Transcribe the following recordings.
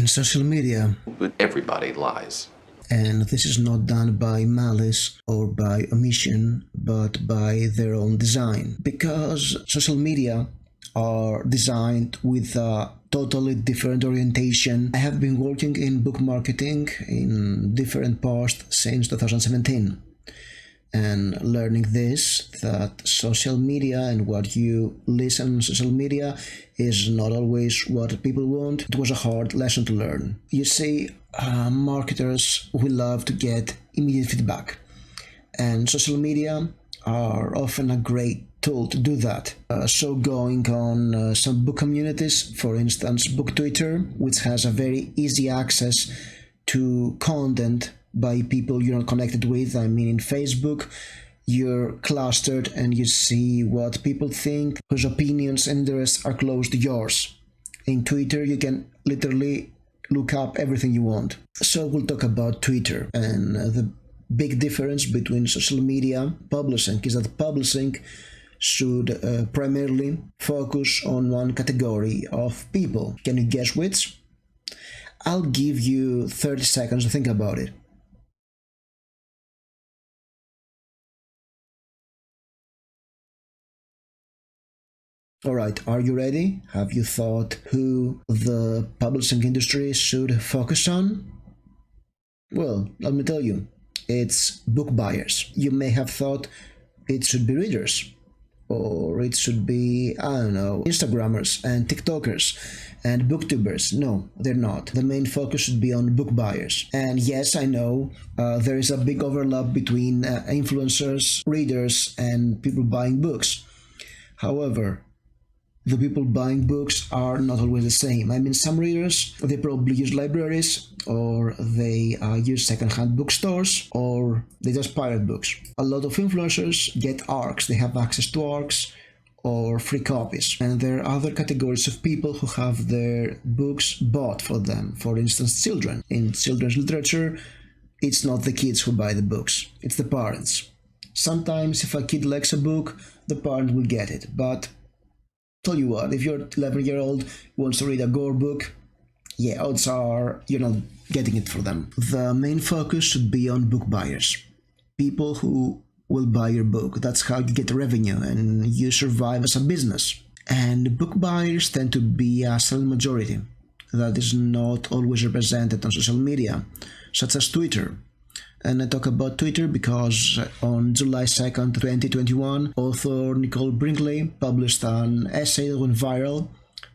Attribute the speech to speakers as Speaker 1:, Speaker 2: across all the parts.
Speaker 1: in social media.
Speaker 2: But everybody lies.
Speaker 1: And this is not done by malice or by omission, but by their own design. Because social media are designed with a totally different orientation. I have been working in book marketing in different posts since 2017. And learning this, that social media and what you listen on social media is not always what people want, it was a hard lesson to learn. You see, marketers will love to get immediate feedback, and social media are often a great tool to do that. So going on some book communities, for instance, Book Twitter, which has a very easy access to content by people you're not connected with. I mean, in Facebook, you're clustered and you see what people think, whose opinions and interests are close to yours. In Twitter, you can literally look up everything you want. So we'll talk about Twitter, and the big difference between social media publishing is that publishing should primarily focus on one category of people. Can you guess which? I'll give you 30 seconds to think about it. Alright, are you ready? Have you thought who the publishing industry should focus on? Well, let me tell you, it's book buyers. You may have thought it should be readers, or it should be, I don't know, Instagrammers and TikTokers and booktubers. No, they're not. The main focus should be on book buyers. And yes, I know there is a big overlap between influencers, readers, and people buying books. However, the people buying books are not always the same. I mean, some readers, they probably use libraries, or they use second-hand bookstores, or they just pirate books. A lot of influencers get ARCs. They have access to ARCs or free copies. And there are other categories of people who have their books bought for them. For instance, children. In children's literature, it's not the kids who buy the books, it's the parents. Sometimes if a kid likes a book, the parent will get it, but tell you what, if you're 11-year-old who wants to read a gore book, yeah, odds are you're not getting it for them. The main focus should be on book buyers. People who will buy your book. That's how you get revenue and you survive as a business. And book buyers tend to be a silent majority that is not always represented on social media, such as Twitter. And I talk about Twitter because on July 2nd, 2021, author Nicole Brinkley published an essay that went viral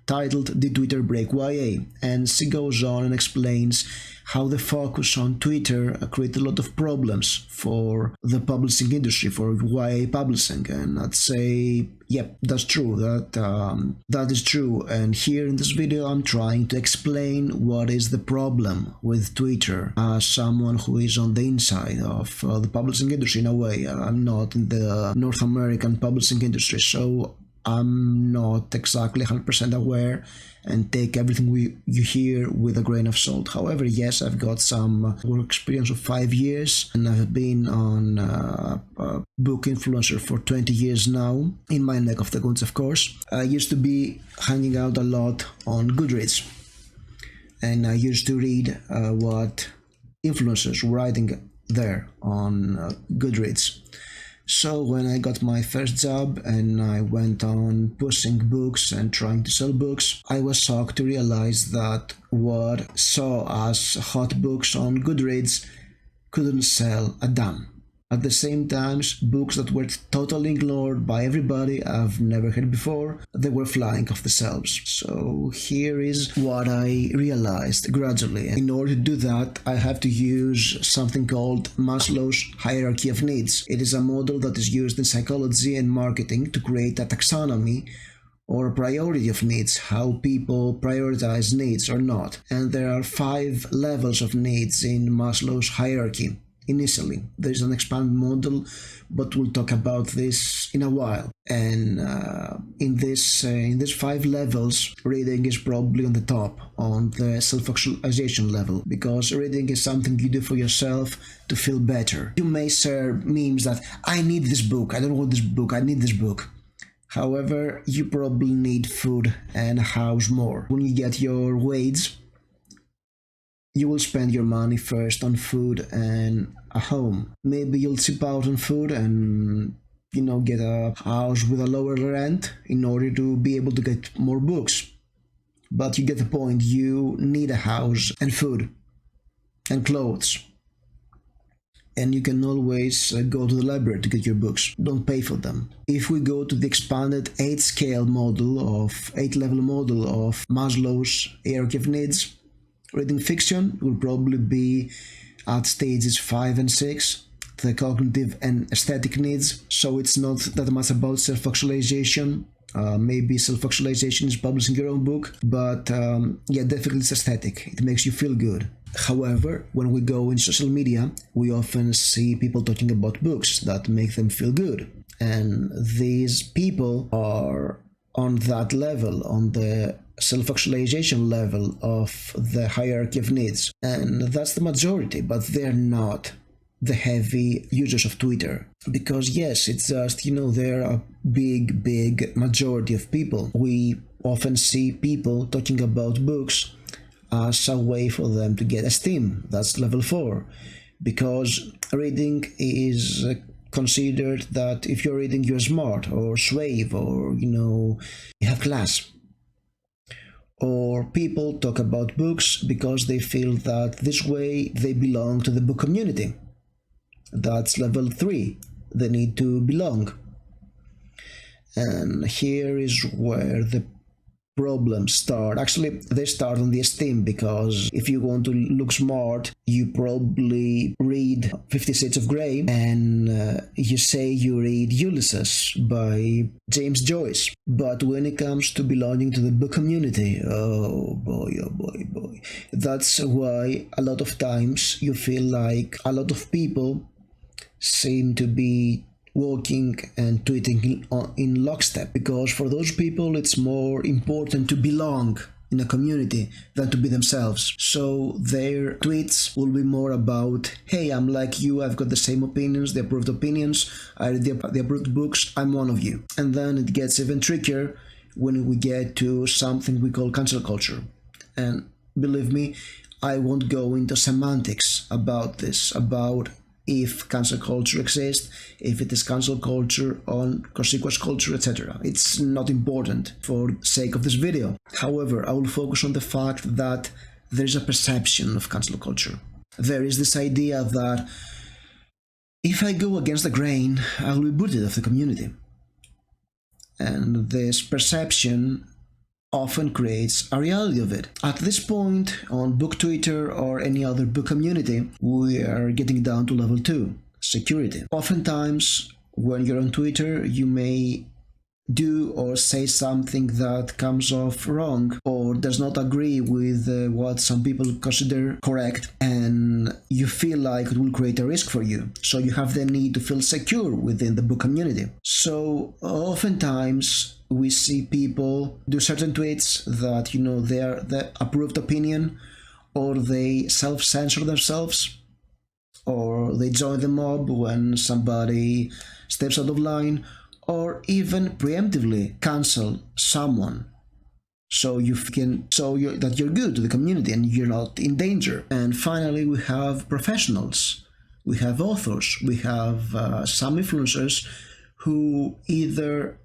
Speaker 1: titled "Did Twitter Break YA?" And she goes on and explains how the focus on Twitter created a lot of problems for the publishing industry, for YA publishing. And I'd say, yep, that's true, that is true. And here in this video, I'm trying to explain what is the problem with Twitter as someone who is on the inside of the publishing industry in a way. I'm not in the North American publishing industry, so I'm not exactly 100% aware and take everything you hear with a grain of salt. However, yes, I've got some work experience of 5 years, and I've been on a book influencer for 20 years now, in my neck of the woods, of course. I used to be hanging out a lot on Goodreads, and I used to read what influencers were writing there on Goodreads. So when I got my first job and I went on pushing books and trying to sell books, I was shocked to realize that what saw as hot books on Goodreads couldn't sell a damn. At the same time, books that were totally ignored by everybody I've never heard before, they were flying off the shelves. So here is what I realized gradually. In order to do that, I have to use something called Maslow's hierarchy of needs. It is a model that is used in psychology and marketing to create a taxonomy or a priority of needs, how people prioritize needs or not. And there are 5 levels of needs in Maslow's hierarchy. Initially, there is an expanded model, but we'll talk about this in a while. And in these 5 levels, reading is probably on the top, on the self-actualization level, because reading is something you do for yourself to feel better. You may share memes that I need this book, I don't want this book, I need this book. However, you probably need food and a house more. When you get your wage, you will spend your money first on food and a home. Maybe you'll chip out on food and get a house with a lower rent in order to be able to get more books. But you get the point, you need a house and food and clothes. And you can always go to the library to get your books. Don't pay for them. If we go to the expanded 8-level model of Maslow's hierarchy of needs, reading fiction will probably be at stages 5 and 6, the cognitive and aesthetic needs. So it's not that much about self-actualization. Maybe self-actualization is publishing your own book, but definitely it's aesthetic. It makes you feel good. However, when we go in social media, we often see people talking about books that make them feel good. And these people are on that level, on the self-actualization level of the hierarchy of needs. And that's the majority, but they're not the heavy users of Twitter. Because yes, it's just, there are a big majority of people. We often see people talking about books as a way for them to get esteem. That's level 4. Because reading is considered that if you're reading, you're smart or suave or, you have class. Or people talk about books because they feel that this way they belong to the book community. That's level 3. They need to belong. And here is where the problems start. Actually, they start on the esteem, because if you want to look smart, you probably read 50 Shades of Grey and you say you read Ulysses by James Joyce. But when it comes to belonging to the book community, oh boy. That's why a lot of times you feel like a lot of people seem to be walking and tweeting in lockstep, because for those people it's more important to belong in a community than to be themselves. So their tweets will be more about, hey, I'm like you, I've got the same opinions, the approved opinions, I read the approved books, I'm one of you. And then it gets even trickier when we get to something we call cancel culture. And believe me, I won't go into semantics about this, about if cancel culture exists, if it is cancel culture on consequence culture, etc. It's not important for the sake of this video. However, I will focus on the fact that there is a perception of cancel culture. There is this idea that if I go against the grain, I will be booted off the community. And this perception often creates a reality of it. At this point, on book Twitter or any other book community, we are getting down to level 2, security. Oftentimes, when you're on Twitter, you may do or say something that comes off wrong or does not agree with what some people consider correct, and you feel like it will create a risk for you. So you have the need to feel secure within the book community. So oftentimes we see people do certain tweets that, they are the approved opinion, or they self-censor themselves, or they join the mob when somebody steps out of line, or even preemptively cancel someone so that you're good to the community and you're not in danger. And finally, we have professionals, we have authors, we have some influencers who either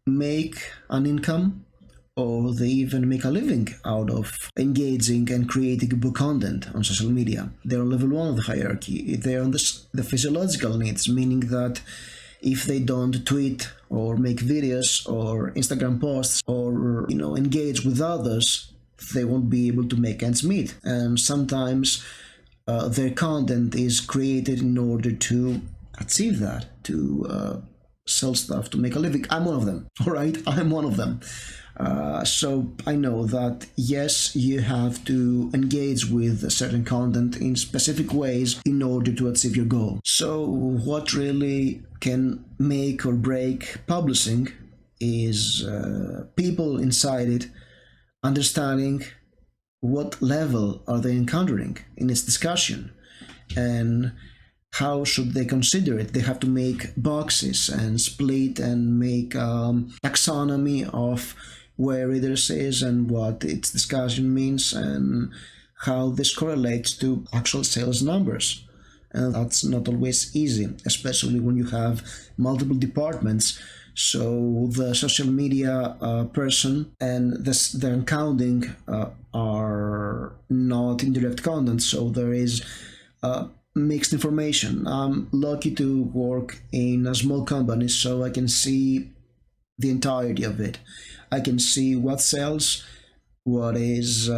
Speaker 1: make an income or they even make a living out of engaging and creating book content on social media. They're on level 1 of the hierarchy. They're on the physiological needs, meaning that if they don't tweet or make videos or Instagram posts or engage with others, they won't be able to make ends meet. And sometimes their content is created in order to achieve that, to sell stuff, to make a living. I'm one of them, all right? I'm one of them. So I know that, yes, you have to engage with certain content in specific ways in order to achieve your goal. So what really can make or break publishing is people inside it understanding what level are they encountering in its discussion and how should they consider it. They have to make boxes and split and make taxonomy of where readers is and what its discussion means, and how this correlates to actual sales numbers. And that's not always easy, especially when you have multiple departments. So the social media person and the accounting are not in direct contact, so there is mixed information. I'm lucky to work in a small company, so I can see the entirety of it. I can see what sells, what is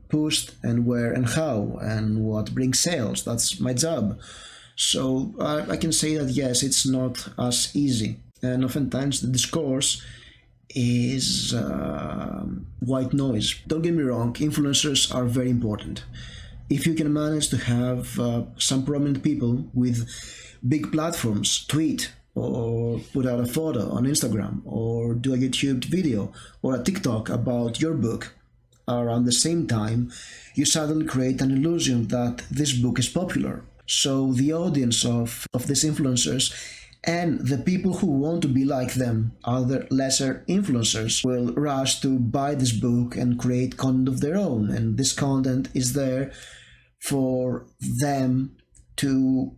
Speaker 1: pushed, and where and how, and what brings sales. That's my job. So I can say that yes, it's not as easy, and oftentimes the discourse is white noise. Don't get me wrong, influencers are very important. If you can manage to have some prominent people with big platforms tweet or put out a photo on Instagram or do a YouTube video or a TikTok about your book around the same time, you suddenly create an illusion that this book is popular. So the audience of these influencers and the people who want to be like them, other lesser influencers, will rush to buy this book and create content of their own. And this content is there for them to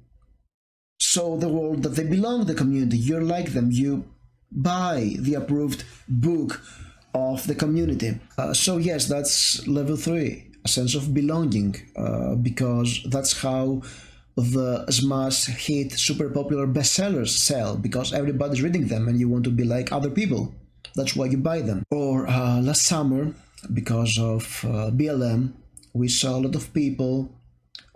Speaker 1: show the world that they belong to the community. You're like them. You buy the approved book of the community. So yes, that's level 3, a sense of belonging, because that's how the smash hit super popular bestsellers sell, because everybody's reading them and you want to be like other people. That's why you buy them. Or last summer, because of BLM, we saw a lot of people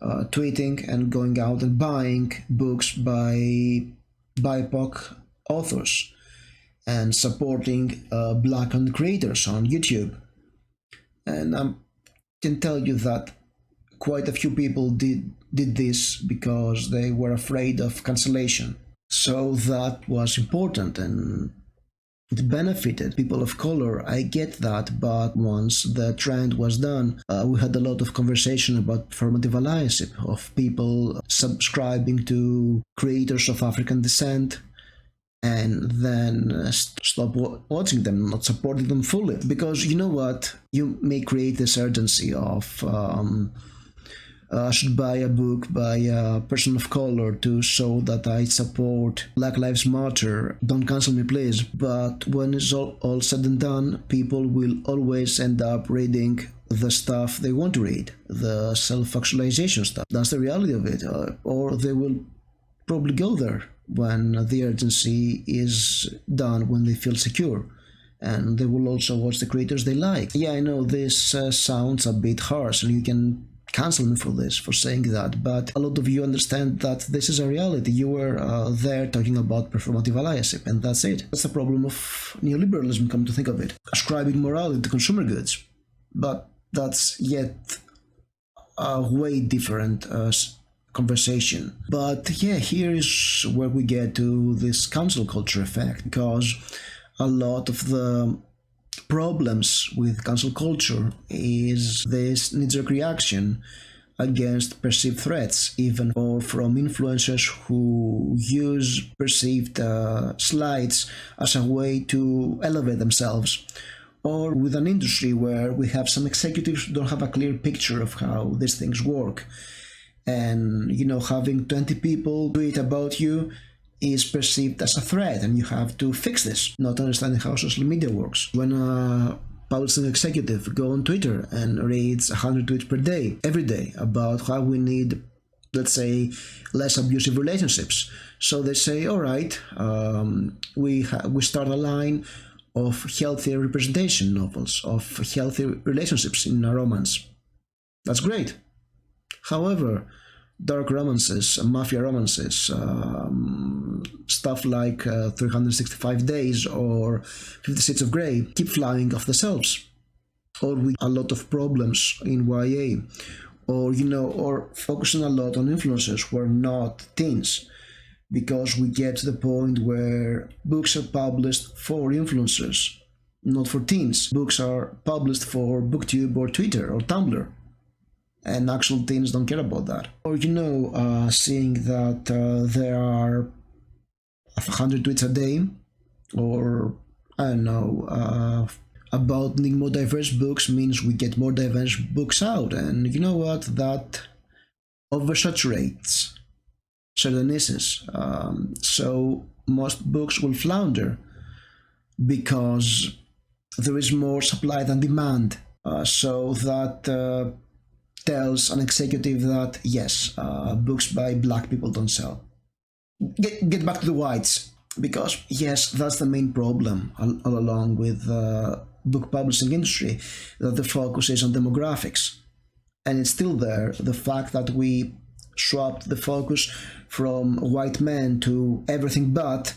Speaker 1: tweeting and going out and buying books by BIPOC authors and supporting Black-owned creators on YouTube. And I can tell you that quite a few people did this because they were afraid of cancellation. So that was important and it benefited people of color. I get that, but once the trend was done, we had a lot of conversation about performative allyship, of people subscribing to creators of African descent and then stop watching them, not supporting them fully. Because you know what? You may create this urgency of I should buy a book by a person of color to show that I support Black Lives Matter. Don't cancel me, please. But when it's all said and done, people will always end up reading the stuff they want to read, the self-actualization stuff. That's the reality of it. Or they will probably go there when the urgency is done, when they feel secure. And they will also watch the creators they like. Yeah, I know this sounds a bit harsh, and you can cancel me for this, for saying that, but a lot of you understand that this is a reality. You were there talking about performative allyship, and that's it. That's the problem of neoliberalism, come to think of it. Ascribing morality to consumer goods. But that's yet a way different conversation. But yeah, here is where we get to this cancel culture effect, because a lot of the problems with cancel culture is this knee-jerk reaction against perceived threats, even or from influencers who use perceived slights as a way to elevate themselves, or with an industry where we have some executives who don't have a clear picture of how these things work, and having 20 people tweet about you is perceived as a threat, and you have to fix this, not understanding how social media works. When a publishing executive go on Twitter and reads 100 tweets per day, every day, about how we need, let's say, less abusive relationships. So they say, all right, we start a line of healthy representation novels, of healthy relationships in a romance. That's great. However, dark romances, mafia romances, stuff like 365 Days or 50 Shades of Grey keep flying off the shelves. Or with a lot of problems in YA, or focusing a lot on influencers who are not teens, because we get to the point where books are published for influencers, not for teens. Books are published for BookTube or Twitter or Tumblr, and actual teens don't care about that. Or seeing that there are 100 tweets a day, or I don't know, about needing more diverse books means we get more diverse books out, and you know what? That oversaturates certain niches. So most books will flounder because there is more supply than demand. So that tells an executive that yes, books by black people don't sell. Get back to the whites, because yes, that's the main problem all along with book publishing industry, that the focus is on demographics, and it's still there. The fact that we swapped the focus from white men to everything but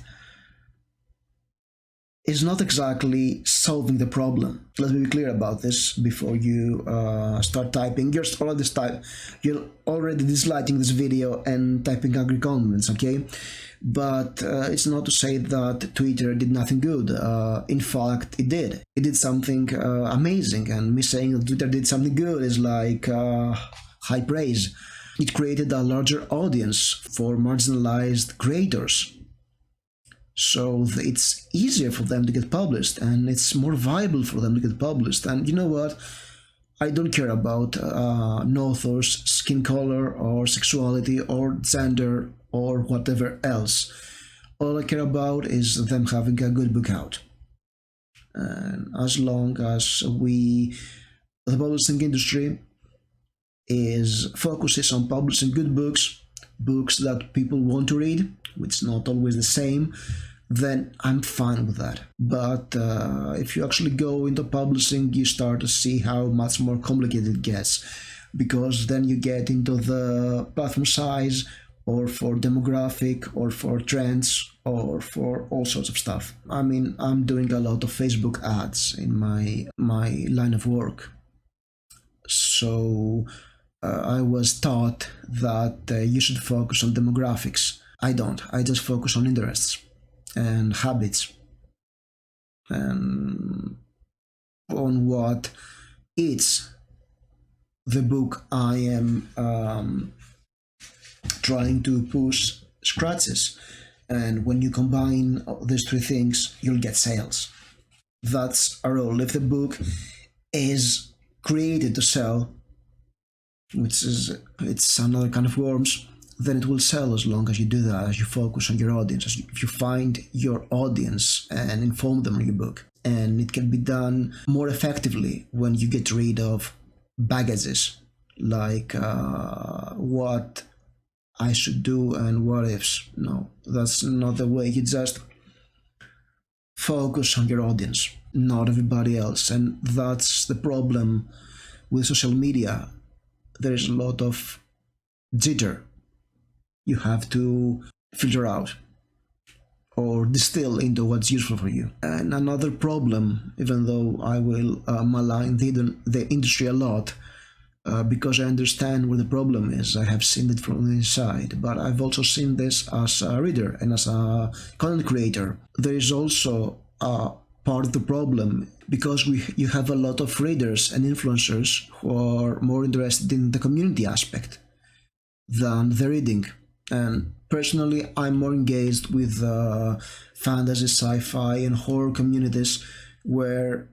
Speaker 1: is not exactly solving the problem. Let me be clear about this before you start typing. You're already disliking this video and typing angry comments, okay? But it's not to say that Twitter did nothing good. In fact, it did. It did something amazing, and me saying that Twitter did something good is like high praise. It created a larger audience for marginalized creators. So it's easier for them to get published, and it's more viable for them to get published. And you know what? I don't care about an author's skin color or sexuality or gender or whatever else. All I care about is them having a good book out. And as long as the publishing industry focuses on publishing good books, books that people want to read, which is not always the same, then I'm fine with that. But if you actually go into publishing, you start to see how much more complicated it gets, because then you get into the platform size, or for demographic, or for trends, or for all sorts of stuff. I mean, I'm doing a lot of Facebook ads in my line of work. So I was taught that you should focus on demographics. I don't. I just focus on interests and habits and on what it's the book I am trying to push scratches. And when you combine these three things, you'll get sales. That's a rule. If the book is created to sell, it's another kind of worms, then it will sell as long as you do that, as you focus on your audience, if you find your audience and inform them on your book. And it can be done more effectively when you get rid of baggages, like what I should do and what ifs. No, that's not the way. You just focus on your audience, not everybody else. And that's the problem with social media. There is a lot of jitter. You have to filter out or distill into what's useful for you. And another problem, even though I will malign the industry a lot, because I understand where the problem is. I have seen it from the inside, but I've also seen this as a reader and as a content creator. There is also a part of the problem because you have a lot of readers and influencers who are more interested in the community aspect than the reading. And personally, I'm more engaged with fantasy, sci-fi, and horror communities where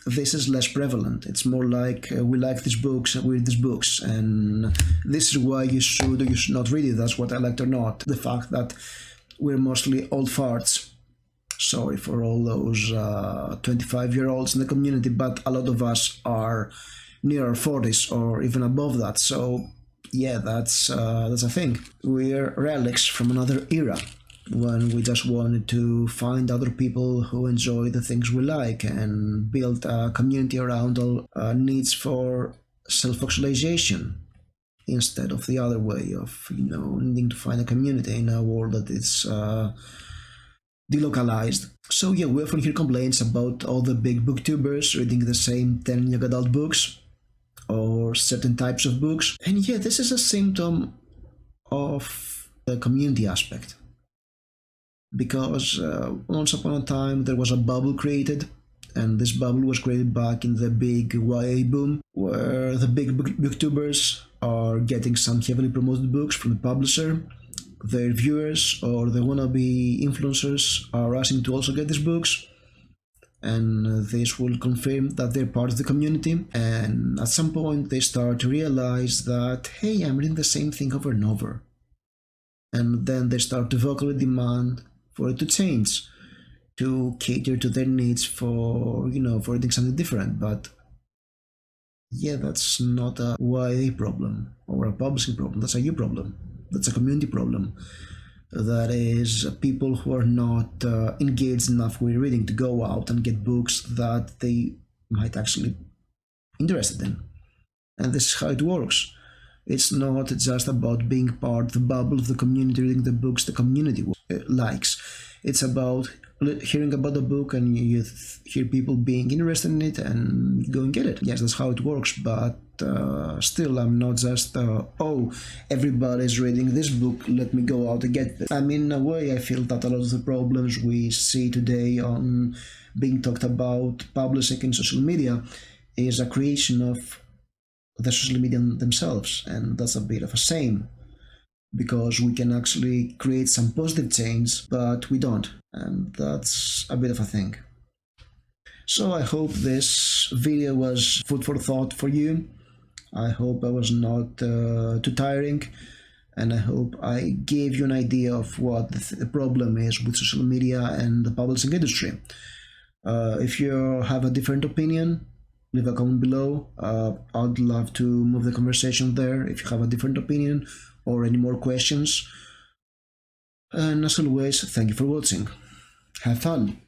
Speaker 1: this is less prevalent. It's more like we like these books and we read these books, and this is why you should or you should not read it. That's what I liked or not. The fact that we're mostly old farts. Sorry for all those 25-year-olds in the community, but a lot of us are near our 40s or even above that. So yeah, that's a thing. We're relics from another era, when we just wanted to find other people who enjoy the things we like and build a community around our needs for self-actualization, instead of the other way of, needing to find a community in a world that is delocalized. So yeah, we often hear complaints about all the big booktubers reading the same 10 young adult books or certain types of books. And yeah, this is a symptom of the community aspect. Because once upon a time there was a bubble created, and this bubble was created back in the big YA boom, where the big booktubers are getting some heavily promoted books from the publisher. Their viewers or the wannabe influencers are rushing to also get these books, and this will confirm that they're part of the community, and at some point they start to realize that, hey, I'm reading the same thing over and over, and then they start to vocally demand for it to change, to cater to their needs for, for reading something different. But yeah, that's not a YA problem or a publishing problem, that's a you problem, that's a community problem. That is people who are not engaged enough with reading to go out and get books that they might actually interested in. And this is how it works. It's not just about being part of the bubble of the community, reading the books the community likes. It's about hearing about the book and you hear people being interested in it and go and get it. Yes, that's how it works, but still, I'm not just, oh, everybody's reading this book, let me go out and get it. I mean, in a way, I feel that a lot of the problems we see today on being talked about publishing in social media is a creation of the social media themselves, and that's a bit of a shame, because we can actually create some positive change, but we don't, and that's a bit of a thing. So I hope this video was food for thought for you. I hope I was not too tiring, and I hope I gave you an idea of what the problem is with social media and the publishing industry. If you have a different opinion, leave a comment below. I'd love to move the conversation there if you have a different opinion or any more questions. And as always, thank you for watching. Have fun!